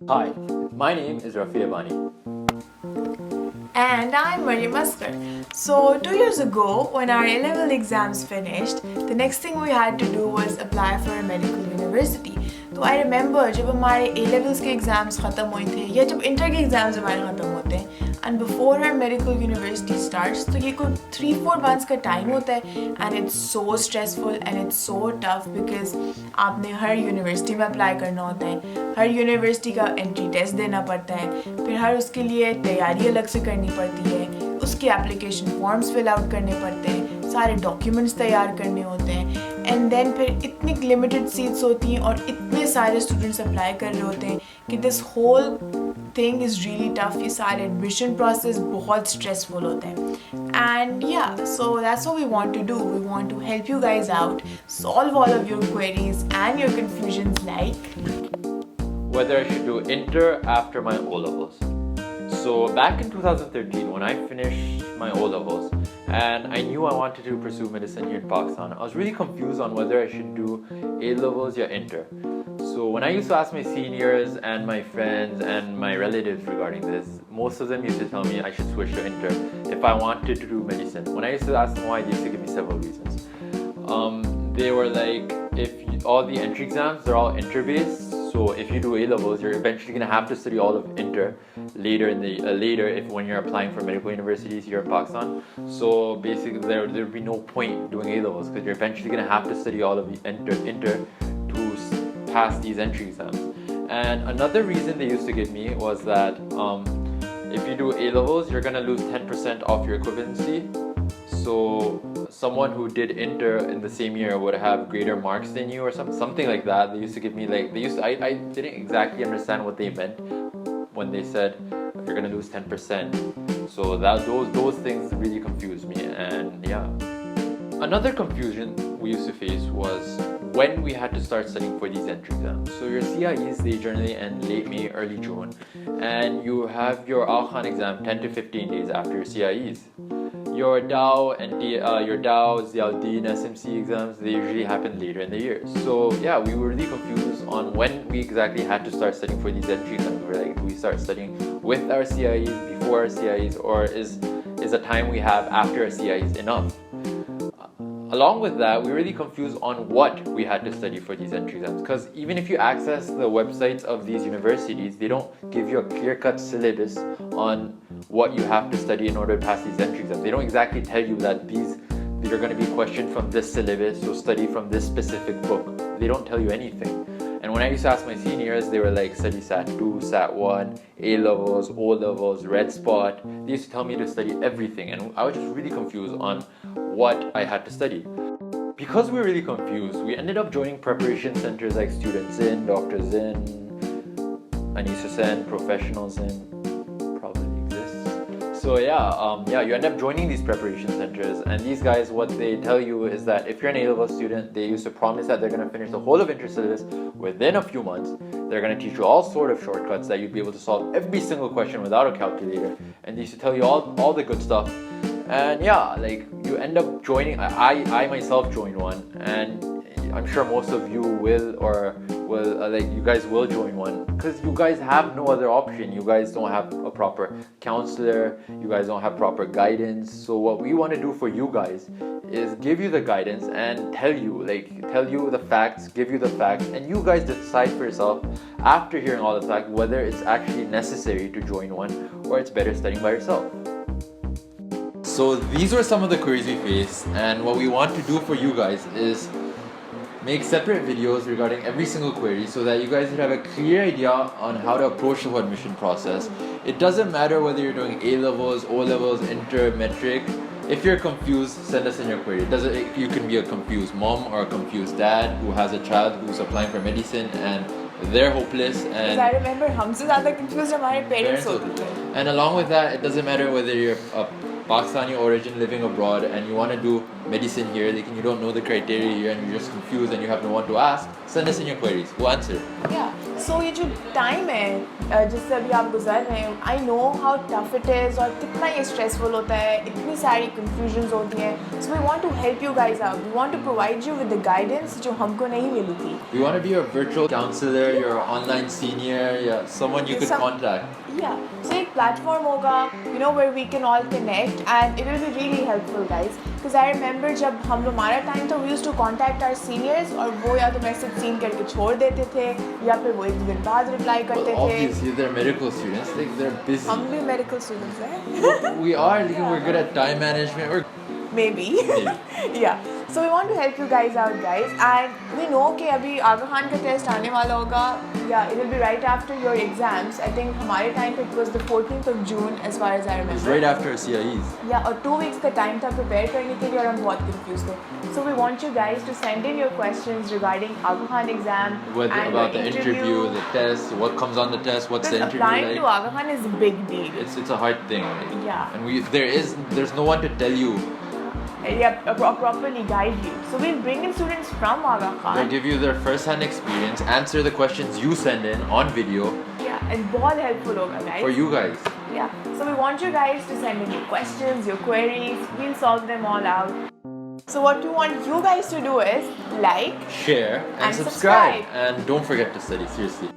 Hi, my name is Rafi Abani. And I'm Maryam Askar. So 2 years ago, when our A-level exams finished, the next thing we had to do was apply for a medical university. तो I remember जब हमारे A-levels के exams ख़त्म हुए थे या जब inter के exams हमारे ख़त्म होते हैं and before our medical university starts तो ये कोई 3-4 months का time होता है and it's so stressful and it's so tough because आपने हर university में apply करना होता है, हर university का entry test देना पड़ता है, फिर हर उसके लिए तैयारी अलग से करनी पड़ती है, उसके application forms fill out करने पड़ते हैं, सारे documents तैयार करने होते हैं and then फिर इतनी limited seats होती हैं और इतने सारे students apply कर रहे होते हैं कि this whole thing is really tough. ये सारे admission process बहुत stressful होता है. And yeah, so that's what we want to do. We want to help you guys out, solve all of your queries and your confusions like Whether I should do inter after my O-levels. So back in 2013 when I finished my O-levels and I knew I wanted to pursue medicine here in Pakistan, I was really confused on whether I should do A-levels or inter. So when I used to ask my seniors and my friends and my relatives regarding this, most of them used to tell me I should switch to inter if I wanted to do medicine. When I used to ask them why, they used to give me several reasons. They were like, all the entry exams, they're all inter-based. So if you do A-levels, you're eventually going to have to study all of inter later when you're applying for medical universities here in Pakistan. So basically there would be no point doing A-levels because you're eventually going to have to study all of the inter to pass these entry exams. And another reason they used to give me was that if you do A-levels, you're going to lose 10% off your equivalency. So someone who did inter in the same year would have greater marks than you or something like that. They used to give me I didn't exactly understand what they meant when they said you're gonna lose 10%. So those things really confused me, and yeah. Another confusion we used to face was when we had to start studying for these entry exams. So your CIEs, they generally end late May, early June, and you have your Al-Khan exam 10 to 15 days after your CIEs. Your Dow and your Dow, Ziauddin, SMC exams, they usually happen later in the year. So yeah, we were really confused on when we exactly had to start studying for these entry exams. We were like, do we start studying with our CIEs, before our CIEs, or is the time we have after our CIEs enough? Along with that, we were really confused on what we had to study for these entry exams, because even if you access the websites of these universities, they don't give you a clear-cut syllabus on what you have to study in order to pass these entry exams. They don't exactly tell you that these are going to be questioned from this syllabus, so study from this specific book. They don't tell you anything. And when I used to ask my seniors, they were like, study SAT 2, SAT 1, A-levels, O-levels, red spot. They used to tell me to study everything, and I was just really confused on what I had to study. Because we were really confused, we ended up joining preparation centers like Students In, Doctors In, Anisa Sen, Professionals In, probably exists. So yeah, you end up joining these preparation centers, and these guys, what they tell you is that if you're an A-level student, they used to promise that they're going to finish the whole of inter syllabus within a few months. They're going to teach you all sort of shortcuts that you'd be able to solve every single question without a calculator, and they used to tell you all the good stuff. And yeah, like you end up joining. I myself joined one, and I'm sure most of you will you guys will join one because you guys have no other option. You guys don't have a proper counselor. You guys don't have proper guidance. So what we want to do for you guys is give you the guidance and tell you the facts, give you the facts, and you guys decide for yourself after hearing all the facts whether it's actually necessary to join one or it's better studying by yourself. So these were some of the queries we faced, and what we want to do for you guys is make separate videos regarding every single query so that you guys would have a clear idea on how to approach the whole admission process. It doesn't matter whether you're doing A-levels, O-levels, inter, metric. If you're confused, send us in your query. You can be a confused mom or a confused dad who has a child who's applying for medicine and they're hopeless. And I remember हमसे ज़्यादा confused हमारे parents होते थे. And along with that, it doesn't matter whether you're a Pakistani origin living abroad and you want to do medicine here, like you don't know the criteria here and you're just confused and you have no one to ask, send us in your queries. We'll answer. Yeah. So ये जो time है जिससे अभी आप गुजर रहे हैं, I know how tough it is और कितना ये stressful होता है, इतनी सारी confusions होती हैं. So we want to help you guys out. We want to provide you with the guidance जो हमको नहीं मिली थी. We want to be your virtual counselor, your online senior, yeah, someone you could contact. Yeah. So एक platform होगा, you know, where we can all connect and it will be really helpful, guys. Because I remember जब हम लोग हमारा time था, we used to contact our seniors और वो या तो message seen करके छोड़ देते थे या फिर वो एक दिन बाद reply करते थे. Obviously, they're medical students. They're busy. हम भी medical students हैं. We are. We're good at time management. Maybe. Yeah. So we want to help you guys out, guys. And we know कि अभी आगा खान का test आने वाला होगा. Yeah, it will be right after your exams. I think हमारे time पे it was the 14th of June, as far as I remember. It's right after CIEs. Yeah, और 2 weeks का time था prepare करने के लिए और हम बहुत confused थे. So we want you guys to send in your questions regarding Aga Khan exam. About the interview, the test, what comes on the test, what's the interview like. Applying to Aga Khan is a big deal. It's a hard thing. Right? Yeah. And there's no one to tell you. Yeah, properly guide you. So we'll bring in students from Aga Khan. They'll give you their first-hand experience, answer the questions you send in on video. Yeah, and बहुत helpful होगा, guys. For you guys. Yeah. So we want you guys to send in your questions, your queries. We'll solve them all out. So what we want you guys to do is like, share, and subscribe. And don't forget to study, seriously.